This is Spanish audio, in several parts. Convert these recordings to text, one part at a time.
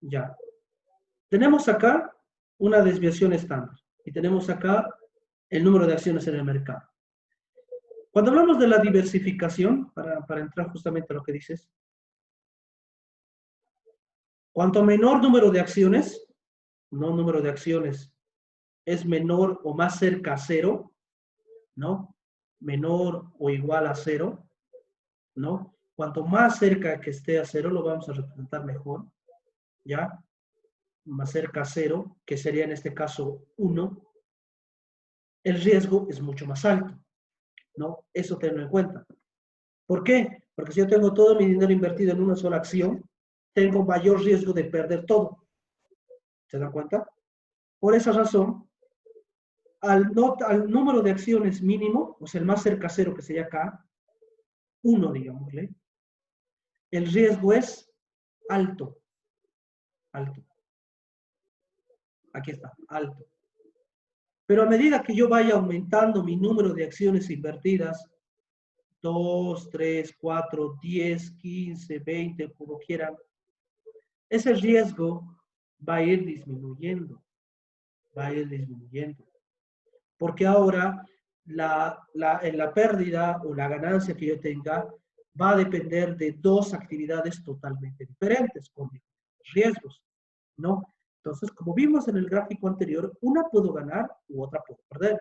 Ya. Tenemos acá una desviación estándar y tenemos acá el número de acciones en el mercado. Cuando hablamos de la diversificación, para entrar justamente a lo que dices, cuanto menor número de acciones, no número de acciones, es menor o más cerca a cero, ¿no? Menor o igual a cero, ¿no? Cuanto más cerca que esté a cero, lo vamos a representar mejor, ¿ya? Más cerca a cero, que sería en este caso 1, el riesgo es mucho más alto, ¿no? Eso tenlo en cuenta. ¿Por qué? Porque si yo tengo todo mi dinero invertido en una sola acción, tengo mayor riesgo de perder todo. ¿Se dan cuenta? Por esa razón, al número de acciones mínimo, o sea, el más cerca a cero que sería acá, 1, digámosle, el riesgo es alto, alto. Aquí está, alto. Pero a medida que yo vaya aumentando mi número de acciones invertidas, 2, 3, 4, 10, 15, 20, como quieran, ese riesgo va a ir disminuyendo, va a ir disminuyendo. Porque ahora la pérdida o la ganancia que yo tenga va a depender de dos actividades totalmente diferentes, con diferentes riesgos, ¿no? Entonces, como vimos en el gráfico anterior, una puedo ganar u otra puedo perder.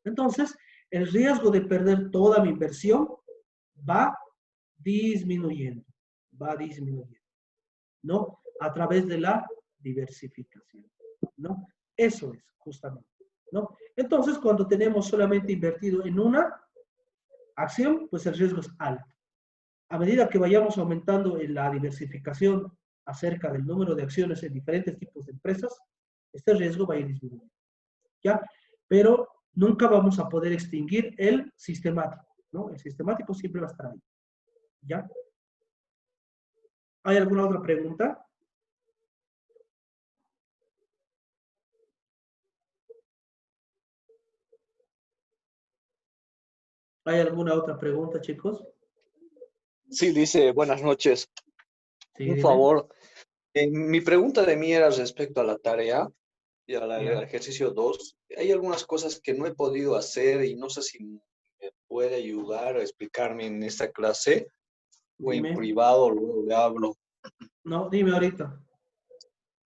Entonces, el riesgo de perder toda mi inversión va disminuyendo, ¿no? A través de la diversificación, ¿no? Eso es, justamente, ¿no? Entonces, cuando tenemos solamente invertido en una acción, pues el riesgo es alto. A medida que vayamos aumentando en la diversificación acerca del número de acciones en diferentes tipos de empresas, este riesgo va a ir disminuyendo, ¿ya? Pero nunca vamos a poder extinguir el sistemático, ¿no? El sistemático siempre va a estar ahí, ¿ya? ¿Hay alguna otra pregunta? ¿Hay alguna otra pregunta, chicos? Sí, dice, buenas noches. Sí, Un dime. favor. Mi pregunta de mí era respecto a la tarea y al Ya. ejercicio 2. Hay algunas cosas que no he podido hacer y no sé si me puede ayudar a explicarme en esta clase o en Dime. privado, luego le hablo. No, dime ahorita.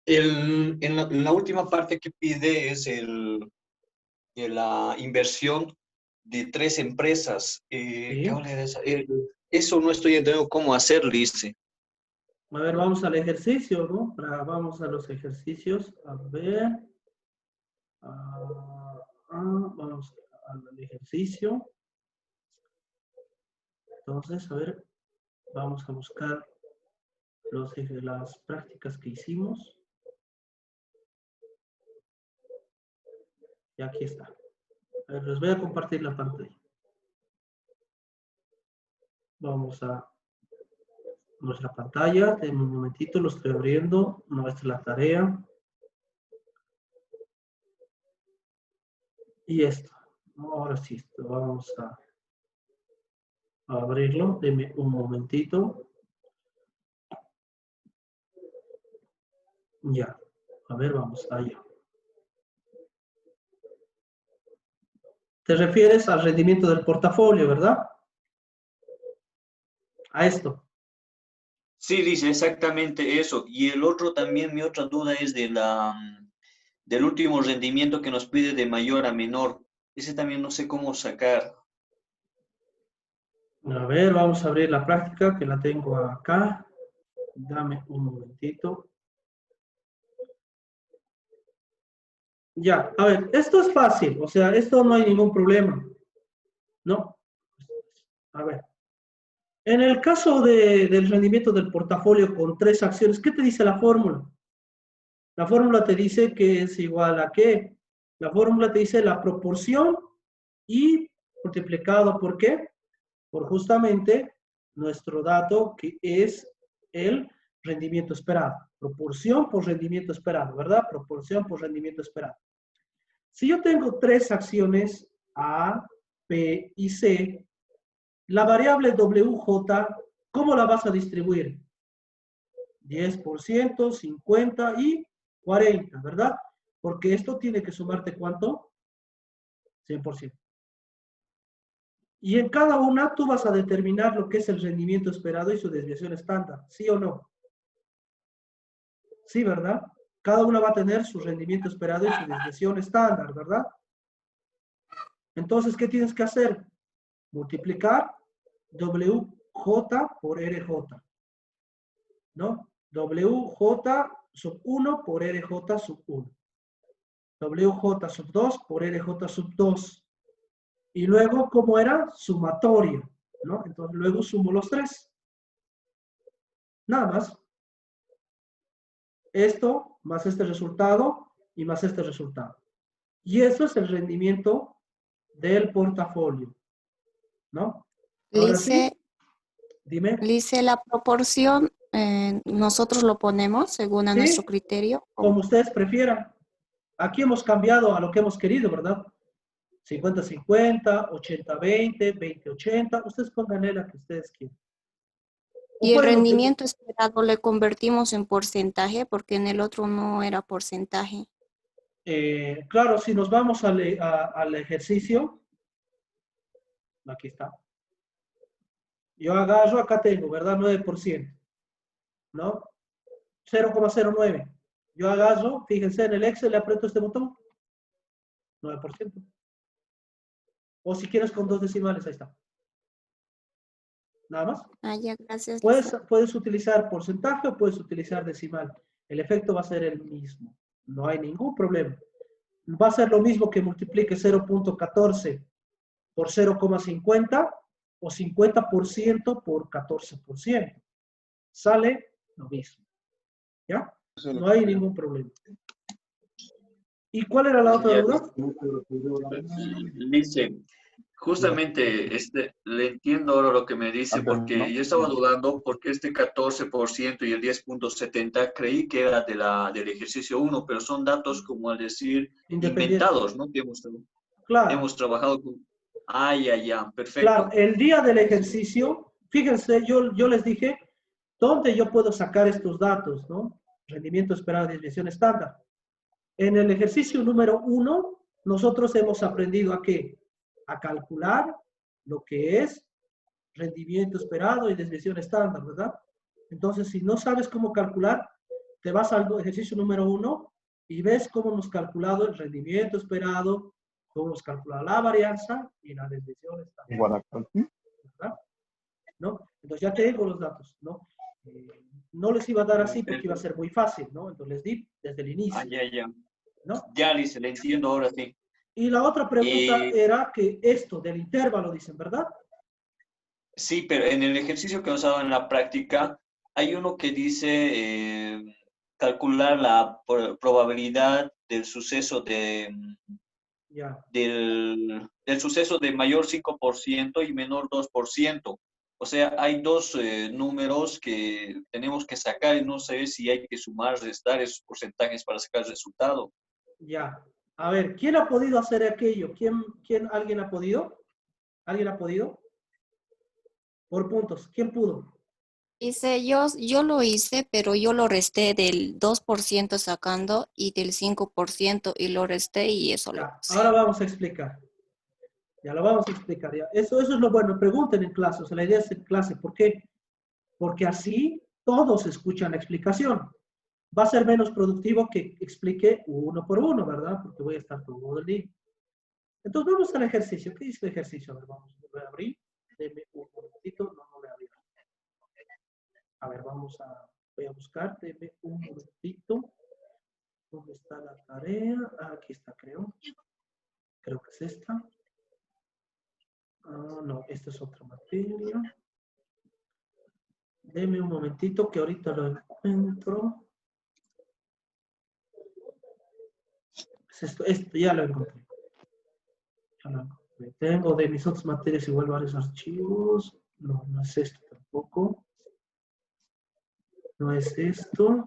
En la última parte que pide es de la inversión de 3 empresas. ¿Qué Sí. habla de esa? Eso no estoy entendiendo cómo hacerlo, dice. A ver, vamos al ejercicio, ¿no? Vamos a los ejercicios. A ver. Vamos al ejercicio. Entonces, a ver, vamos a buscar las prácticas que hicimos. Y aquí está. A ver, les voy a compartir la pantalla. Vamos a nuestra pantalla. En un momentito lo estoy abriendo. No, esta es la tarea. Y esto. Ahora sí, vamos a abrirlo. Deme un momentito. Ya. A ver, vamos allá. Te refieres al rendimiento del portafolio, ¿verdad? A esto. Sí, dice exactamente eso. Y el otro también, mi otra duda es del último rendimiento que nos pide de mayor a menor. Ese también no sé cómo sacar. A ver, vamos a abrir la práctica que la tengo acá. Dame un momentito. Ya, a ver, esto es fácil, o sea, esto no hay ningún problema, ¿no? A ver, en el caso del rendimiento del portafolio con 3 acciones, ¿qué te dice la fórmula? La fórmula te dice que es igual a ¿qué? La fórmula te dice la proporción y multiplicado por ¿qué? Por justamente nuestro dato que es el rendimiento esperado. Proporción por rendimiento esperado, ¿verdad? Proporción por rendimiento esperado. Si yo tengo 3 acciones A, B y C, la variable WJ, ¿cómo la vas a distribuir? 10%, 50 y 40, ¿verdad? Porque esto tiene que sumarte ¿cuánto? 100%. Y en cada una tú vas a determinar lo que es el rendimiento esperado y su desviación estándar, ¿sí o no? Sí, ¿verdad? Cada una va a tener su rendimiento esperado y su desviación estándar, ¿verdad? Entonces, ¿qué tienes que hacer? Multiplicar WJ por RJ, ¿no? WJ sub 1 por RJ sub 1. WJ sub 2 por RJ sub 2. Y luego, ¿cómo era? Sumatorio, ¿no? Entonces, luego sumo los tres. Nada más. Esto más este resultado y más este resultado. Y eso es el rendimiento del portafolio, ¿no? Ahora sí, dime. Lice, la proporción, nosotros lo ponemos según a nuestro Sí, criterio. como ustedes prefieran. Aquí hemos cambiado a lo que hemos querido, ¿verdad? 50-50, 80-20, 20-80. Ustedes pónganle la que ustedes quieran. O Y el pueden rendimiento esperado le convertimos en porcentaje porque en el otro no era porcentaje. claro, si nos vamos al ejercicio, aquí está. Yo agarro, acá tengo, ¿verdad? 9%, ¿no? 0,09. Yo agarro, fíjense en el Excel, le aprieto este botón, 9%. O si quieres con 2 decimales, ahí está. Nada más. Ah, ya, gracias, Puedes, Lice. puedes utilizar porcentaje o puedes utilizar decimal. El efecto va a ser el mismo. No hay ningún problema. Va a ser lo mismo que multiplique 0.14 por 0,50 o 50% por 14%. Sale lo mismo. ¿Ya? No hay ningún problema. ¿Y cuál era la otra Ya, duda? Lice, justamente le entiendo ahora lo que me dice, porque yo estaba dudando porque este 14% y el 10.70 creí que era del ejercicio 1, pero son datos, como al decir, Independiente. inventados, ¿no? Que Claro, hemos trabajado con... Ah, ya, claro. perfecto. El día del ejercicio, fíjense, yo les dije, ¿dónde yo puedo sacar estos datos, no? Rendimiento esperado, desviación estándar. En el ejercicio número 1, nosotros hemos aprendido a qué? A calcular lo que es rendimiento esperado y desviación estándar, ¿verdad? Entonces, si no sabes cómo calcular, te vas al ejercicio número 1 y ves cómo hemos calculado el rendimiento esperado, cómo hemos calculado la varianza y la desviación estándar, ¿verdad? ¿No? Entonces ya te digo los datos, ¿no? No les iba a dar así porque iba a ser muy fácil, ¿no? Entonces les di desde el Ah, inicio, ya. ¿no? Ya, Lice, le entiendo ahora sí. Y la otra pregunta Y era que esto del intervalo, dicen, ¿verdad? sí, pero en el ejercicio que hemos dado en la práctica, hay uno que dice calcular la probabilidad del suceso Ya, del suceso de mayor 5% y menor 2%. O sea, hay dos números que tenemos que sacar y no sé si hay que sumar, restar esos porcentajes para sacar el resultado. ya. A ver, ¿quién ha podido hacer aquello? ¿Alguien ha podido? ¿Alguien ha podido? Por puntos. ¿Quién pudo? Dice, yo lo hice, pero yo lo resté del 2% sacando y del 5% y lo resté y eso lo Ya, puse. ahora vamos a explicar. Ya lo vamos a explicar. Ya. Eso es lo bueno. Pregunten en clase. O sea, la idea es en clase. ¿Por qué? Porque así todos escuchan la explicación. Va a ser menos productivo que explique uno por uno, ¿verdad? Porque voy a estar todo el día. Entonces vamos al ejercicio. ¿Qué dice el ejercicio? A ver, vamos. Voy a abrir. Deme un momentito. No voy a abrir. A ver, voy a buscar. Deme un momentito. ¿Dónde está la tarea? Aquí está, creo. Creo que es esta. Ah, no, esta es otra materia. Deme un momentito que ahorita lo encuentro. Es esto ya lo encontré. Ya lo encontré. Tengo de mis otras materias igual varios archivos. No, no es esto tampoco. No es esto.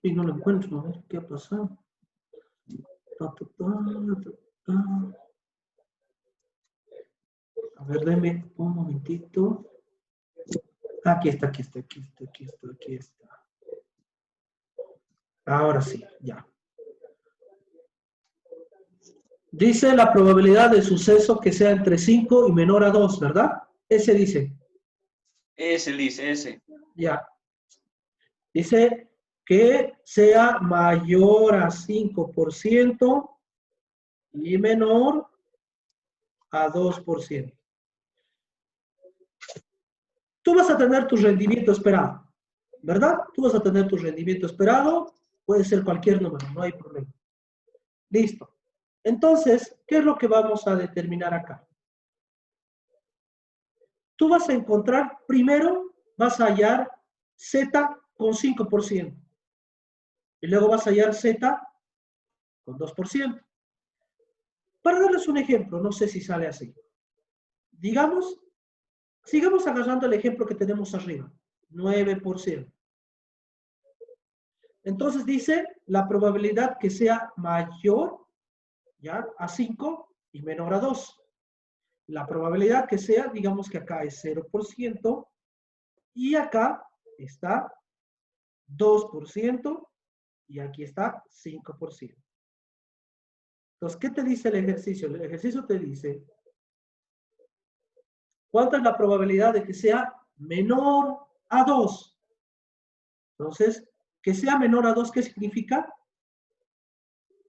Y no lo encuentro. A ver qué ha pasado. A ver, deme un momentito. Aquí está, aquí está, aquí está, aquí está, aquí está. Ahora sí, ya. Dice la probabilidad de suceso que sea entre 5 y menor a 2, ¿verdad? Ese dice. Ese, Liz, ese. Ya. Dice que sea mayor a 5% y menor a 2%. Tú vas a tener tu rendimiento esperado, ¿verdad? Tú vas a tener tu rendimiento esperado, puede ser cualquier número, no hay problema. Listo. Entonces, ¿qué es lo que vamos a determinar acá? Tú vas a encontrar, primero vas a hallar Z con 5% y luego vas a hallar Z con 2%. Para darles un ejemplo, no sé si sale así. Digamos, sigamos agarrando el ejemplo que tenemos arriba, 9%. Entonces dice la probabilidad que sea mayor, ¿ya?, a 5 y menor a 2. La probabilidad que sea, digamos que acá es 0% y acá está 2% y aquí está 5%. Entonces, ¿qué te dice el ejercicio? El ejercicio te dice, ¿cuánta es la probabilidad de que sea menor a 2? Entonces, que sea menor a 2, ¿qué significa?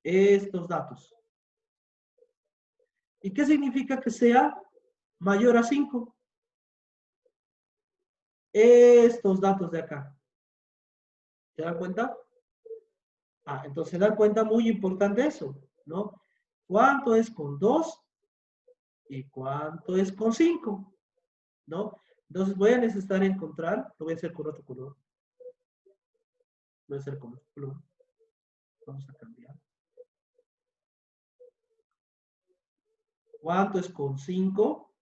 Estos datos. ¿Y qué significa que sea mayor a 5? Estos datos de acá. ¿Se dan cuenta? Entonces se dan cuenta, muy importante eso, ¿no? ¿Cuánto es con 2 y cuánto es con 5? ¿No? Entonces voy a necesitar encontrar, lo voy a hacer con otro color. Voy a hacer con otro color. Vamos a cambiar. ¿Cuánto es con 5?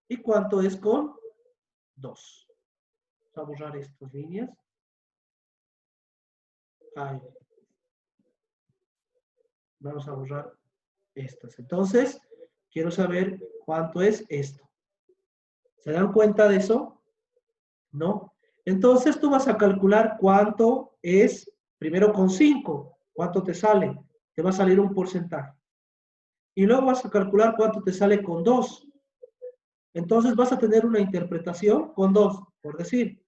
¿Y cuánto es con 2? Vamos a borrar estas líneas. Ahí. Vamos a borrar estas. Entonces, quiero saber cuánto es esto. ¿Se dan cuenta de eso? ¿No? Entonces tú vas a calcular cuánto es, primero con 5, cuánto te sale. Te va a salir un porcentaje. Y luego vas a calcular cuánto te sale con 2. Entonces vas a tener una interpretación con 2. Por decir,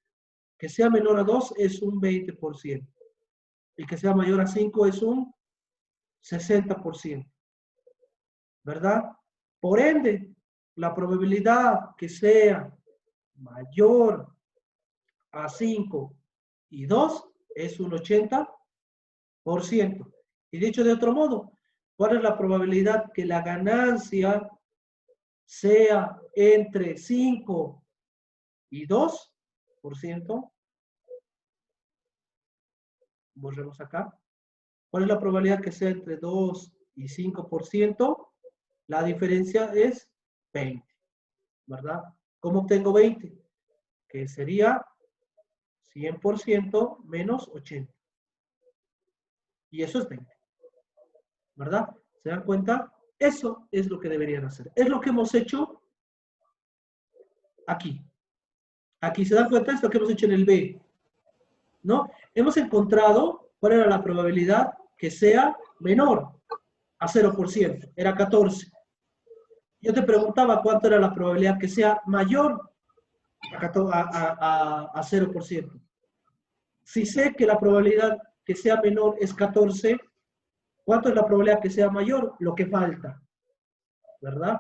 que sea menor a 2 es un 20%. Y que sea mayor a 5 es un 60%. ¿Verdad? Por ende, la probabilidad que sea mayor a 5 y 2 es un 80%. Y dicho de otro modo, ¿cuál es la probabilidad que la ganancia sea entre 5 y 2%? Borremos acá. ¿Cuál es la probabilidad que sea entre 2 y 5%? La diferencia es 20, ¿verdad? ¿Cómo obtengo 20? Que sería 100% menos 80. Y eso es 20, ¿verdad? ¿Se dan cuenta? Eso es lo que deberían hacer. Es lo que hemos hecho aquí. Aquí se dan cuenta, es lo que hemos hecho en el B, ¿no? Hemos encontrado cuál era la probabilidad que sea menor a 0%. Era 14. Yo te preguntaba cuánto era la probabilidad que sea mayor a 0%. Si sé que la probabilidad que sea menor es 14, ¿cuánto es la probabilidad que sea mayor? Lo que falta, ¿verdad?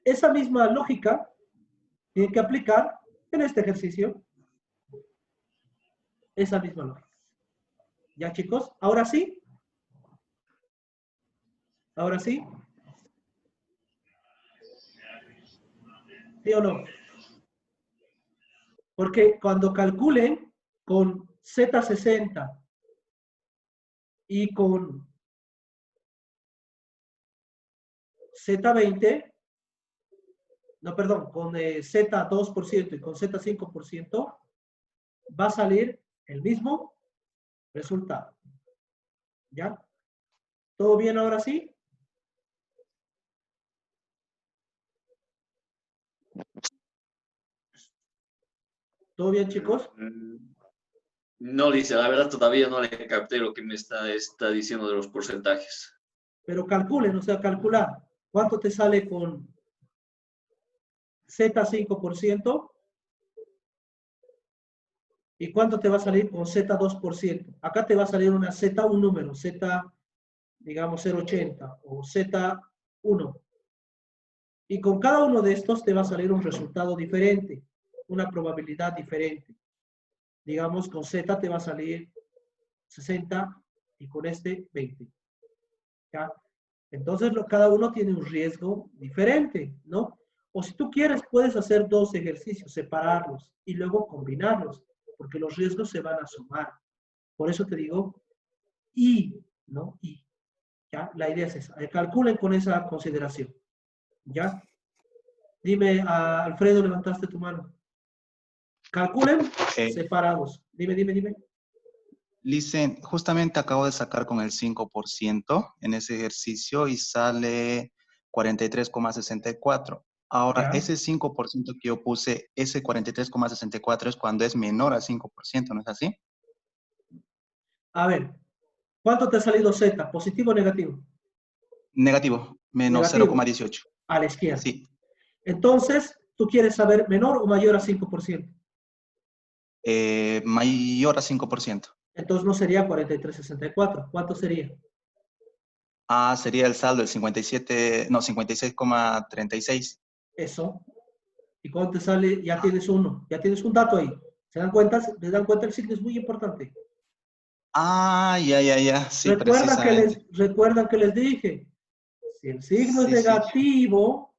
Esa misma lógica tiene que aplicar en este ejercicio. Esa misma lógica. ¿Ya, chicos? ¿Ahora sí? ¿Ahora sí? ¿Sí o no? Porque cuando calculen con Z60 y con Z20, no, perdón, con Z2% y con Z5%, va a salir el mismo resultado. ¿Ya? ¿Todo bien ahora sí? ¿Todo bien, chicos? No, dice, la verdad todavía no le capté lo que me está diciendo de los porcentajes. Pero calculen, o sea, calcular. ¿Cuánto te sale con Z 5%? ¿Y cuánto te va a salir con Z 2%? Acá te va a salir una Z, un número, Z, digamos 0,80 o Z1. Y con cada uno de estos te va a salir un resultado diferente, una probabilidad diferente. Digamos, con Z te va a salir 60 y con este 20. ¿Ya? Entonces, cada uno tiene un riesgo diferente, ¿no? O si tú quieres, puedes hacer dos ejercicios, separarlos y luego combinarlos, porque los riesgos se van a sumar. Por eso te digo, ¿no? ¿Ya? La idea es esa. Calculen con esa consideración. ¿Ya? Dime, Alfredo, levantaste tu mano. Calculen separados. Dime. Listen, justamente acabo de sacar con el 5% en ese ejercicio y sale 43,64. Ahora, ¿Ya? ese 5% que yo puse, ese 43,64 es cuando es menor al 5%, ¿no es así? A ver, ¿cuánto te ha salido Z? ¿Positivo o negativo? Negativo, menos Negativo. 0,18. A la izquierda. Sí. Entonces, ¿tú quieres saber menor o mayor a 5%? Mayor a 5%. Entonces no sería 43,64. ¿Cuánto sería? Sería el saldo, el 56,36. Eso. ¿Y cuánto te sale? Ya tienes uno. Ya tienes un dato ahí. ¿Se dan cuenta? ¿Se dan cuenta? El signo es muy importante. Ya. Sí, precisamente. Recuerdan que les dije, si el signo es Sí. negativo,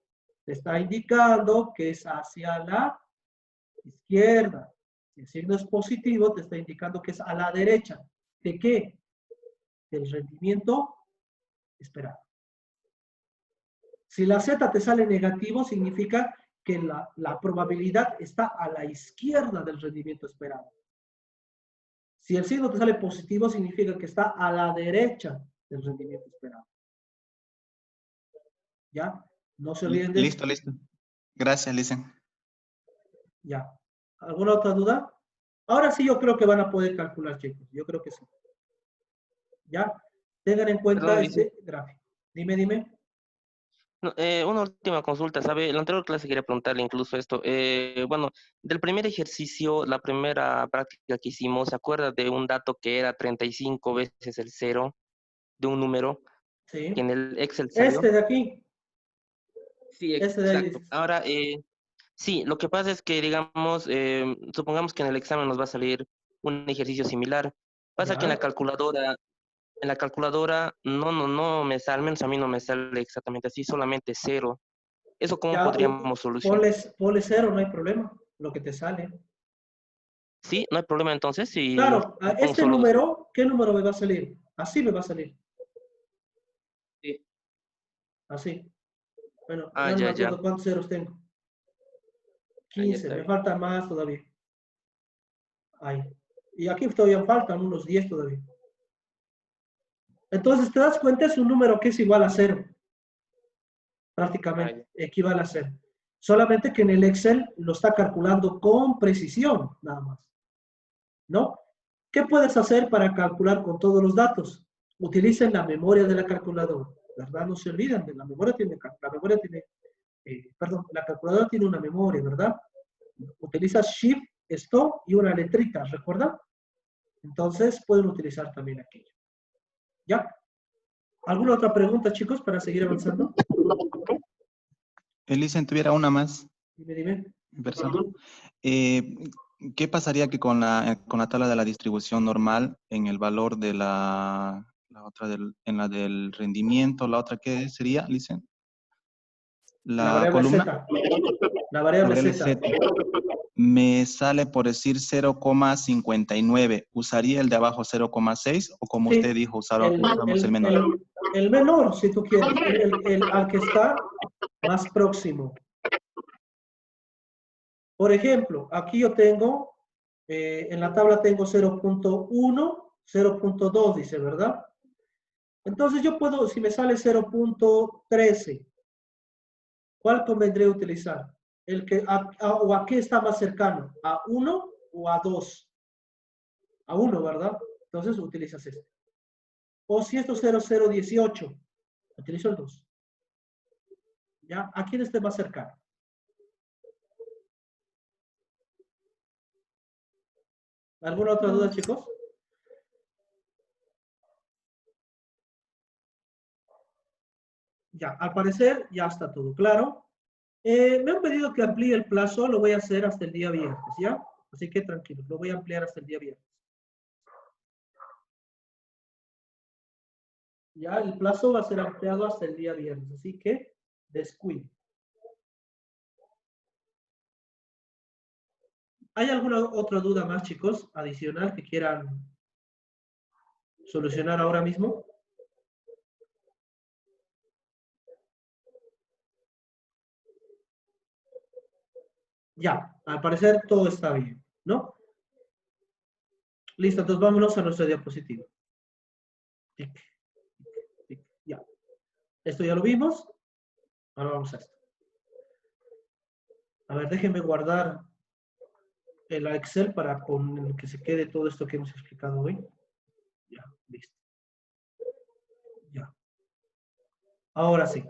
te está indicando que es hacia la izquierda. Si el signo es positivo, te está indicando que es a la derecha. ¿De qué? Del rendimiento esperado. Si la Z te sale negativo, significa que la probabilidad está a la izquierda del rendimiento esperado. Si el signo te sale positivo, significa que está a la derecha del rendimiento esperado. ¿Ya? No se olviden de Listo. Gracias, Listen. Ya. ¿Alguna otra duda? Ahora sí yo creo que van a poder calcular, chicos. Yo creo que sí. ¿Ya? Tengan en cuenta Perdón, este gráfico. Dime. No, una última consulta, ¿sabe? En la anterior clase quería preguntarle incluso esto. Bueno, del primer ejercicio, la primera práctica que hicimos, ¿se acuerda de un dato que era 35 veces el cero de un número Sí. que en el Excel salió? Este de aquí. Sí, Este de ahí. exacto. Ahora, sí, lo que pasa es que, digamos, supongamos que en el examen nos va a salir un ejercicio similar. Pasa que en Ya. la calculadora no me sale, al menos a mí no me sale exactamente así, solamente cero. ¿Eso cómo Ya, podríamos solucionar? ponle cero, no hay problema. Lo que te sale. Sí, no hay problema entonces si Claro, a le pongo este solo número, ¿qué número me va a salir? Así me va a salir. sí. Así. Bueno, ya no me Ya. acuerdo cuántos ceros tengo. Ah, ya 15, está me bien. falta más todavía. Ahí. Y aquí todavía faltan unos 10 todavía. Entonces, te das cuenta, es un número que es igual a cero. Prácticamente Ya. equivale a cero. Solamente que en el Excel lo está calculando con precisión, nada más. ¿No? ¿Qué puedes hacer para calcular con todos los datos? Utilicen la memoria de la calculadora. ¿Verdad? No se olviden de la memoria la calculadora tiene una memoria, ¿verdad? Utilizas Shift, Stop y una letrita, ¿recuerdan? Entonces pueden utilizar también aquello. ¿Ya? ¿Alguna otra pregunta, chicos, para seguir avanzando? Listen, tuviera una más. Dime. Persona. ¿Qué pasaría que con la tabla de la distribución normal en el valor de la otra en la del rendimiento, la otra qué sería, Listen? La La variable columna, Z. La la variable variable Z. Z. Me sale por decir 0,59. ¿Usaría el de abajo 0,6 o como Sí, usted dijo, usamos el menor? el menor, si tú quieres, al que está más próximo. Por ejemplo, aquí yo tengo, en la tabla tengo 0.1, 0.2 dice, ¿verdad? Entonces yo puedo, si me sale 0.13, ¿cuál convendría utilizar? ¿O a qué está más cercano? ¿A 1 o a 2? A 1, ¿verdad? Entonces utilizas este. O si esto es 0018, utilizo el 2. ¿Ya? ¿A quién esté más cercano? ¿Alguna otra duda, chicos? Ya, al parecer ya está todo claro. Me han pedido que amplíe el plazo, lo voy a hacer hasta el día viernes, ¿ya? Así que tranquilos, lo voy a ampliar hasta el día viernes. Ya, el plazo va a ser ampliado hasta el día viernes, así que descuide. ¿Hay alguna otra duda más, chicos, adicional que quieran solucionar ahora mismo? Ya, al parecer todo está bien, ¿no? Listo, entonces vámonos a nuestra diapositiva. Tic, tic, tic, ya. Esto ya lo vimos. Ahora vamos a esto. A ver, déjenme guardar el Excel para con que se quede todo esto que hemos explicado hoy. Ya, listo. Ya. Ahora sí.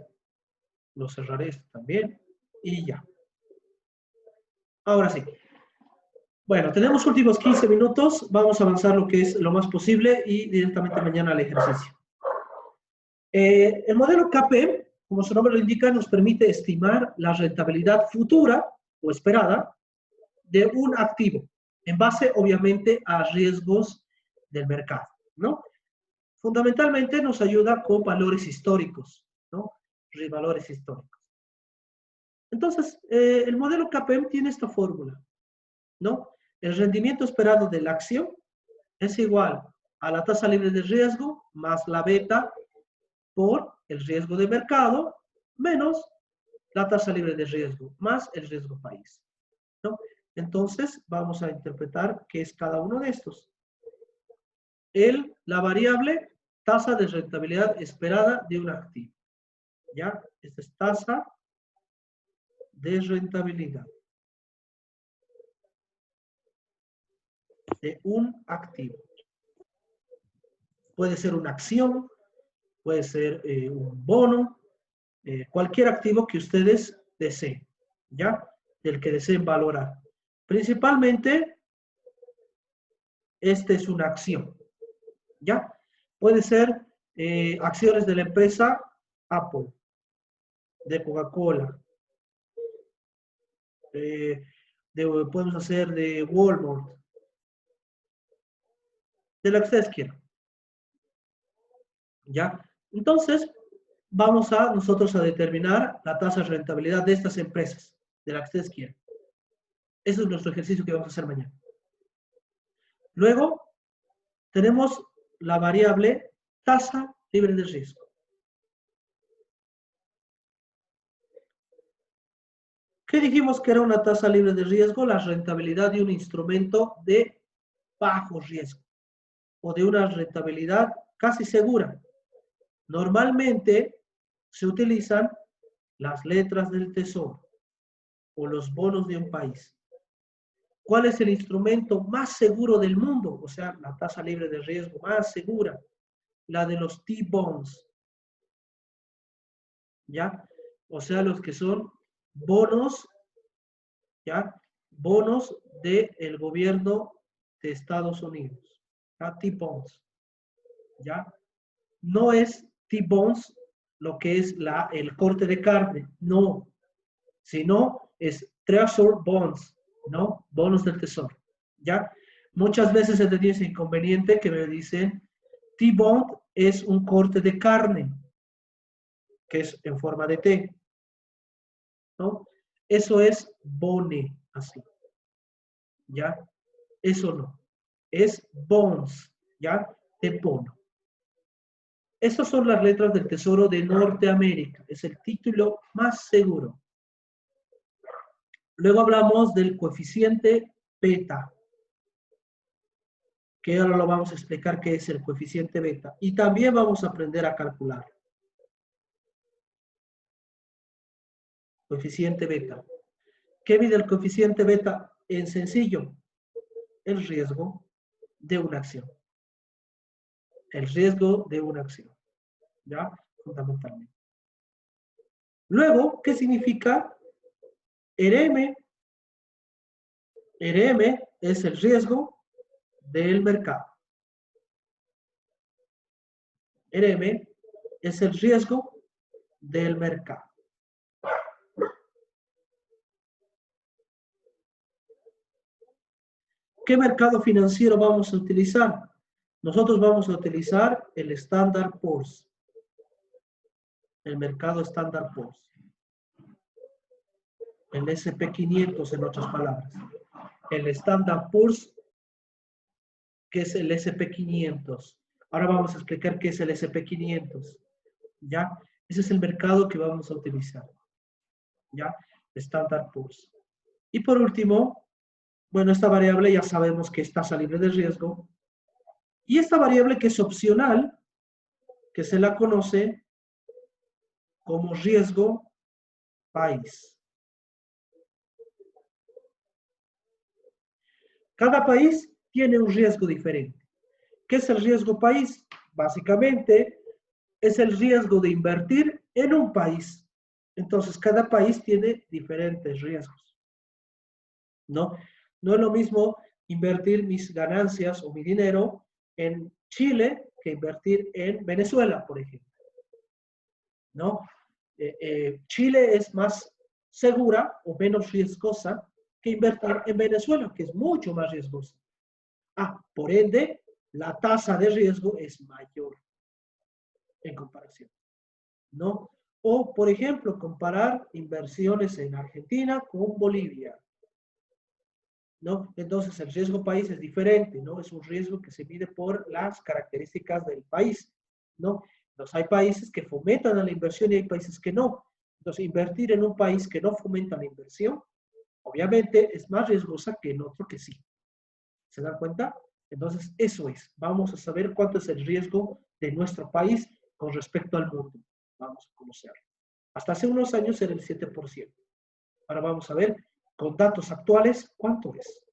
Lo cerraré esto también. Y ya. Ahora sí. Bueno, tenemos últimos 15 minutos. Vamos a avanzar lo que es lo más posible y directamente mañana al ejercicio. El modelo KPM, como su nombre lo indica, nos permite estimar la rentabilidad futura o esperada de un activo, en base, obviamente, a riesgos del mercado, ¿no? Fundamentalmente nos ayuda con valores históricos, ¿no? Valores históricos. Entonces, el modelo KPM tiene esta fórmula, ¿no? El rendimiento esperado de la acción es igual a la tasa libre de riesgo más la beta por el riesgo de mercado menos la tasa libre de riesgo más el riesgo país, ¿no? Entonces, vamos a interpretar qué es cada uno de estos. La variable tasa de rentabilidad esperada de un activo. ¿Ya? Esta es tasa de rentabilidad de un activo. Puede ser una acción, puede ser un bono, cualquier activo que ustedes deseen, ¿ya? Del que deseen valorar. Principalmente, esta es una acción, ¿ya? Puede ser acciones de la empresa Apple, de Coca-Cola, podemos hacer de Walmart, de la que ustedes quieran, ¿ya? Entonces, vamos a nosotros a determinar la tasa de rentabilidad de estas empresas, de la que ustedes quieran. Ese es nuestro ejercicio que vamos a hacer mañana. Luego, tenemos la variable tasa libre de riesgo. ¿Qué dijimos que era una tasa libre de riesgo? La rentabilidad de un instrumento de bajo riesgo o de una rentabilidad casi segura. Normalmente se utilizan las letras del tesoro o los bonos de un país. ¿Cuál es el instrumento más seguro del mundo? O sea, la tasa libre de riesgo más segura. La de los T-bonds. ¿Ya? O sea, los que son bonos, ¿ya? Bonos del gobierno de Estados Unidos. T-bonds. ¿Ya? No es T-bonds lo que es el corte de carne, no. Sino es Treasury bonds, ¿no? Bonos del tesoro, ¿ya? Muchas veces he tenido ese inconveniente que me dicen T-bond es un corte de carne, que es en forma de T, ¿no? Eso es bone, así, ¿ya? Eso no. Es bonds, ¿ya? De bono. Estas son las letras del Tesoro de Norteamérica. Es el título más seguro. Luego hablamos del coeficiente beta, que ahora lo vamos a explicar qué es el coeficiente beta. Y también vamos a aprender a calcular. Coeficiente beta. ¿Qué mide el coeficiente beta? En sencillo, el riesgo de una acción. El riesgo de una acción. ¿Ya? Fundamentalmente. Luego, ¿qué significa RM? RM es el riesgo del mercado. RM es el riesgo del mercado. ¿Qué mercado financiero vamos a utilizar? Nosotros vamos a utilizar el Standard Poor's. El mercado Standard Poor's. El S&P 500 en otras palabras. El Standard Poor's, que es el S&P 500. Ahora vamos a explicar qué es el S&P 500. ¿Ya? Ese es el mercado que vamos a utilizar. ¿Ya? Standard Poor's. Y por último, bueno, esta variable ya sabemos que es tasa libre de riesgo. Y esta variable que es opcional, que se la conoce como riesgo país. Cada país tiene un riesgo diferente. ¿Qué es el riesgo país? Básicamente, es el riesgo de invertir en un país. Entonces, cada país tiene diferentes riesgos. ¿No? No es lo mismo invertir mis ganancias o mi dinero en Chile que invertir en Venezuela, por ejemplo. ¿No? Chile es más segura o menos riesgosa que invertir en Venezuela, que es mucho más riesgosa. Por ende, la tasa de riesgo es mayor en comparación, ¿no? O, por ejemplo, comparar inversiones en Argentina con Bolivia, ¿no? Entonces, el riesgo país es diferente, ¿no? Es un riesgo que se mide por las características del país, ¿no? Entonces, hay países que fomentan la inversión y hay países que no. Entonces, invertir en un país que no fomenta la inversión, obviamente, es más riesgosa que en otro que sí. ¿Se dan cuenta? Entonces, eso es. Vamos a saber cuánto es el riesgo de nuestro país con respecto al mundo. Vamos a conocerlo. Hasta hace unos años era el 7%. Ahora vamos a ver con datos actuales cuánto es.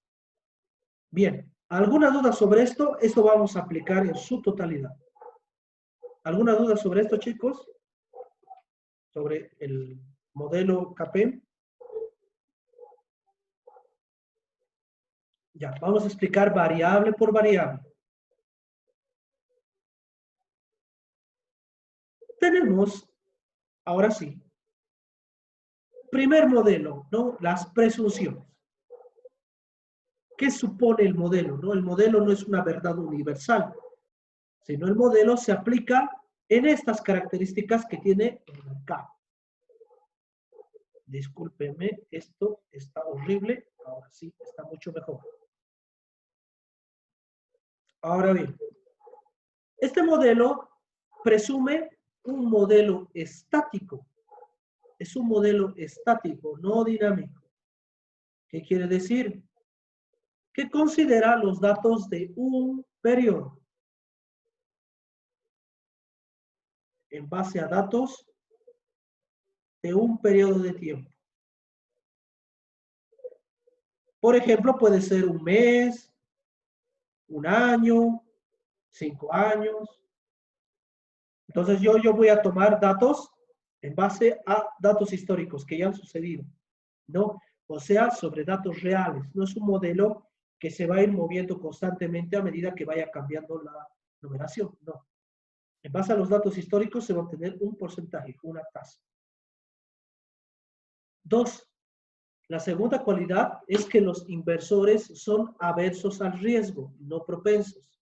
Bien, ¿alguna duda sobre esto? Esto vamos a aplicar en su totalidad. ¿Alguna duda sobre esto, chicos? Sobre el modelo CAPEM. Ya, vamos a explicar variable por variable. Tenemos, ahora sí, primer modelo, ¿no? Las presunciones. ¿Qué supone el modelo? ¿No? El modelo no es una verdad universal, sino el modelo se aplica en estas características que tiene el mercado. Discúlpenme, esto está horrible. Ahora sí, está mucho mejor. Ahora bien, este modelo presume un modelo estático. Es un modelo estático, no dinámico. ¿Qué quiere decir? Que considera los datos de un periodo en base a datos de un periodo de tiempo. Por ejemplo, puede ser un mes, un año, 5 años. Entonces yo voy a tomar datos en base a datos históricos que ya han sucedido, ¿no? O sea, sobre datos reales. No es un modelo que se va a ir moviendo constantemente a medida que vaya cambiando la numeración, no. En base a los datos históricos se va a obtener un porcentaje, una tasa. 2. La segunda cualidad es que los inversores son aversos al riesgo, no propensos.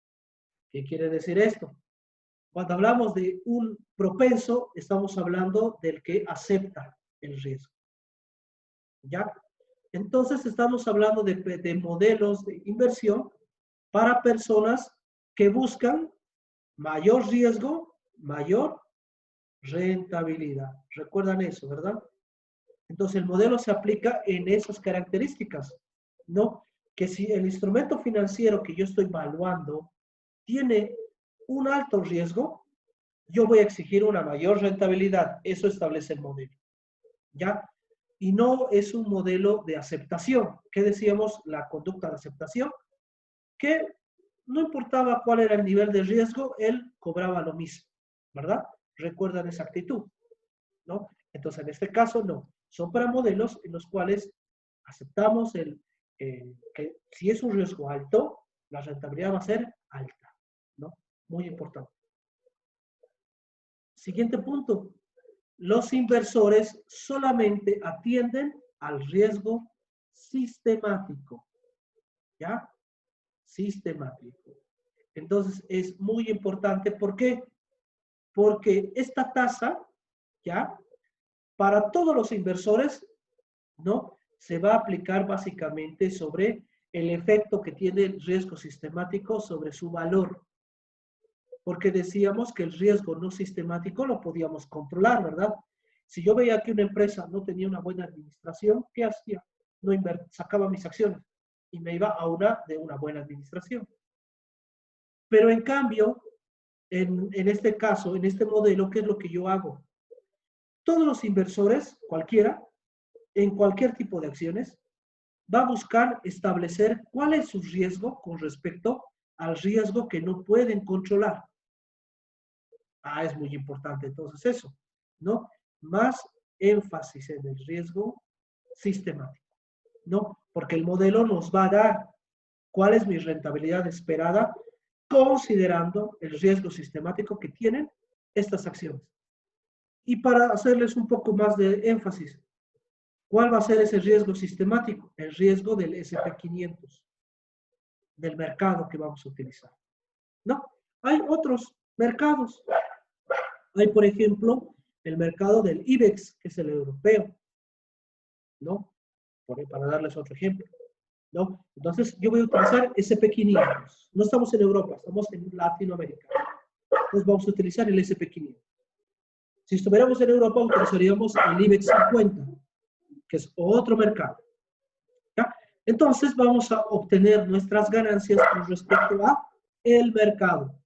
¿Qué quiere decir esto? Cuando hablamos de un propenso, estamos hablando del que acepta el riesgo. ¿Ya? Entonces estamos hablando de modelos de inversión para personas que buscan mayor riesgo, mayor rentabilidad. ¿Recuerdan eso, verdad? Entonces el modelo se aplica en esas características, ¿no? Que si el instrumento financiero que yo estoy evaluando tiene un alto riesgo, yo voy a exigir una mayor rentabilidad. Eso establece el modelo, ¿ya? y no es un modelo de aceptación. ¿Qué decíamos? La conducta de aceptación, que no importaba cuál era el nivel de riesgo, él cobraba lo mismo, ¿verdad? Recuerdan esa actitud, ¿no? Entonces, en este caso, no. Son para modelos en los cuales aceptamos que si es un riesgo alto, la rentabilidad va a ser alta, ¿no? Muy importante. Siguiente punto. Los inversores solamente atienden al riesgo sistemático, ¿ya? Sistemático. Entonces, es muy importante. ¿Por qué? Porque esta tasa, ¿ya? Para todos los inversores, ¿no? Se va a aplicar básicamente sobre el efecto que tiene el riesgo sistemático sobre su valor. Porque decíamos que el riesgo no sistemático lo podíamos controlar, ¿verdad? Si yo veía que una empresa no tenía una buena administración, ¿qué hacía? No sacaba mis acciones y me iba a una de una buena administración. Pero en cambio, en este caso, en este modelo, ¿qué es lo que yo hago? Todos los inversores, cualquiera, en cualquier tipo de acciones, va a buscar establecer cuál es su riesgo con respecto al riesgo que no pueden controlar. Ah, es muy importante entonces eso, ¿no? Más énfasis en el riesgo sistemático, ¿no? Porque el modelo nos va a dar cuál es mi rentabilidad esperada considerando el riesgo sistemático que tienen estas acciones. Y para hacerles un poco más de énfasis, ¿cuál va a ser ese riesgo sistemático? El riesgo del SP500, del mercado que vamos a utilizar, ¿no? Hay otros mercados. Hay, por ejemplo, el mercado del IBEX, que es el europeo, ¿no? Para darles otro ejemplo, ¿no? Entonces, yo voy a utilizar SP500. No estamos en Europa, estamos en Latinoamérica. Entonces, vamos a utilizar el SP500. Si estuviéramos en Europa, utilizaríamos el IBEX 50, que es otro mercado. ¿Ya? Entonces, vamos a obtener nuestras ganancias con respecto a el mercado.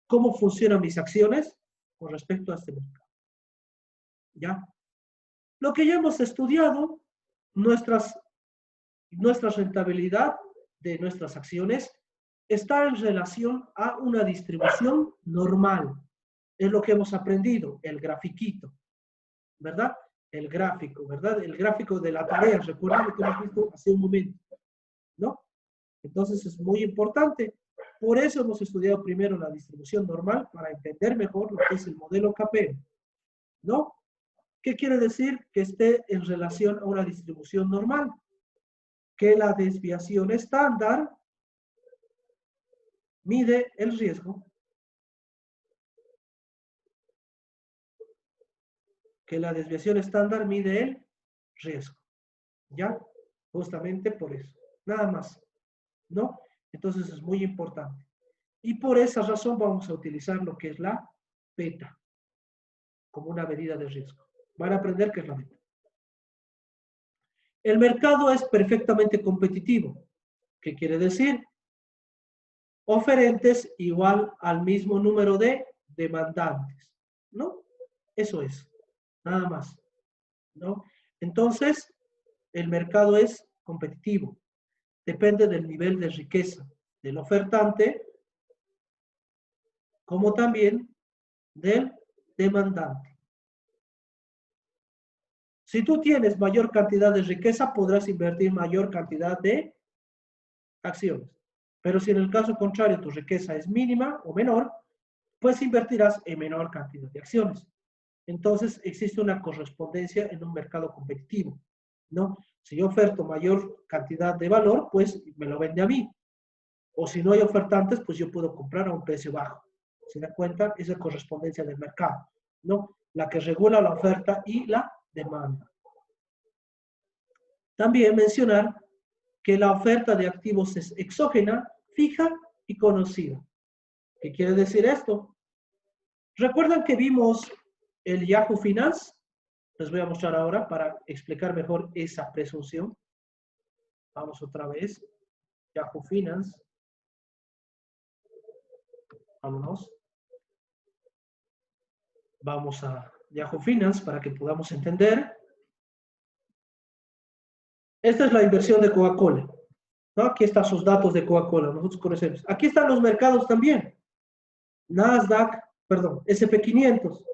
¿Cómo funcionan mis acciones con respecto a este mercado? ¿Ya? Lo que ya hemos estudiado, nuestra rentabilidad de nuestras acciones está en relación a una distribución normal. Es lo que hemos aprendido, el grafiquito, ¿verdad? El gráfico, ¿verdad? El gráfico de la tarea, recuerden lo que hemos visto hace un momento, ¿no? Entonces es muy importante. Por eso hemos estudiado primero la distribución normal para entender mejor lo que es el modelo KPM, ¿no? ¿Qué quiere decir? Que esté en relación a una distribución normal. Que la desviación estándar mide el riesgo. Que la desviación estándar mide el riesgo. ¿Ya? Justamente por eso. Nada más. ¿No? Entonces es muy importante. Y por esa razón vamos a utilizar lo que es la beta como una medida de riesgo. Van a aprender qué es la beta. El mercado es perfectamente competitivo. ¿Qué quiere decir? Oferentes igual al mismo número de demandantes, ¿no? Eso es, nada más, ¿no? Entonces, el mercado es competitivo. Depende del nivel de riqueza del ofertante, como también del demandante. Si tú tienes mayor cantidad de riqueza, podrás invertir mayor cantidad de acciones. Pero si en el caso contrario tu riqueza es mínima o menor, pues invertirás en menor cantidad de acciones. Entonces existe una correspondencia en un mercado competitivo, ¿no? Si yo oferto mayor cantidad de valor, pues me lo vende a mí. O si no hay ofertantes, pues yo puedo comprar a un precio bajo. ¿Se dan cuenta? Esa es correspondencia del mercado, ¿no? La que regula la oferta y la demanda. También mencionar que la oferta de activos es exógena, fija y conocida. ¿Qué quiere decir esto? ¿Recuerdan que vimos el Yahoo Finance? Les voy a mostrar ahora para explicar mejor esa presunción. Vamos otra vez. Yahoo Finance. Vámonos. Vamos a Yahoo Finance para que podamos entender. Esta es la inversión de Coca-Cola, ¿no? Aquí están sus datos de Coca-Cola, nosotros conocemos. Aquí están los mercados también. Nasdaq, perdón, SP500,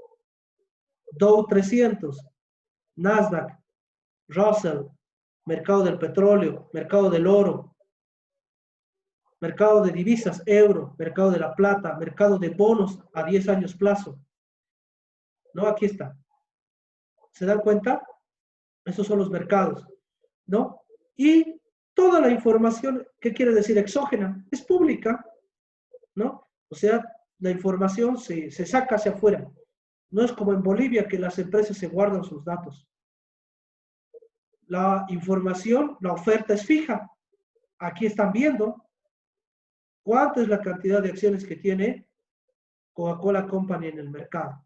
Dow 300, Nasdaq, Russell, mercado del petróleo, mercado del oro, mercado de divisas, euro, mercado de la plata, mercado de bonos a 10 años plazo. ¿No? Aquí está. ¿Se dan cuenta? Esos son los mercados, ¿no? Y toda la información, ¿qué quiere decir exógena? Es pública, ¿no? O sea, la información se saca hacia afuera. No es como en Bolivia que las empresas se guardan sus datos. La información, la oferta es fija. Aquí están viendo cuánto es la cantidad de acciones que tiene Coca-Cola Company en el mercado,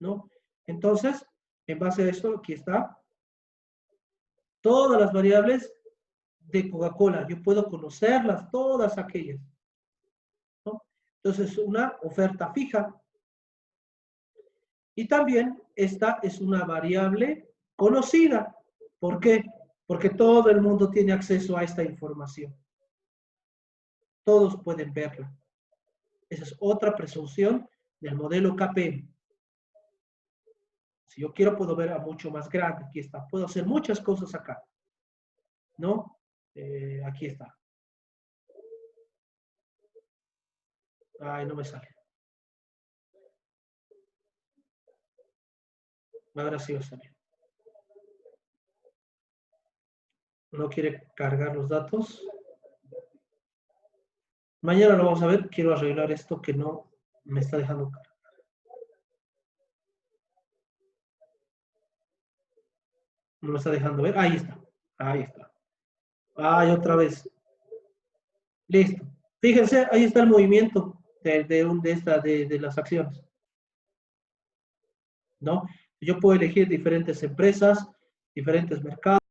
¿no? Entonces, en base a esto, aquí está todas las variables de Coca-Cola. Yo puedo conocerlas, todas aquellas, ¿no? Entonces, una oferta fija. Y también esta es una variable conocida. ¿Por qué? Porque todo el mundo tiene acceso a esta información. Todos pueden verla. Esa es otra presunción del modelo KPM. Si yo quiero, puedo ver a mucho más grande. Aquí está. Puedo hacer muchas cosas acá, ¿no? Aquí está. Ay, no me sale. Ahora sí va a salir. No quiere cargar los datos. Mañana lo vamos a ver. Quiero arreglar esto que no me está dejando cargar. No me está dejando ver. Ahí está. Ahí está. Ay, otra vez. Listo. Fíjense, ahí está el movimiento de las acciones, ¿no? Yo puedo elegir diferentes empresas, diferentes mercados.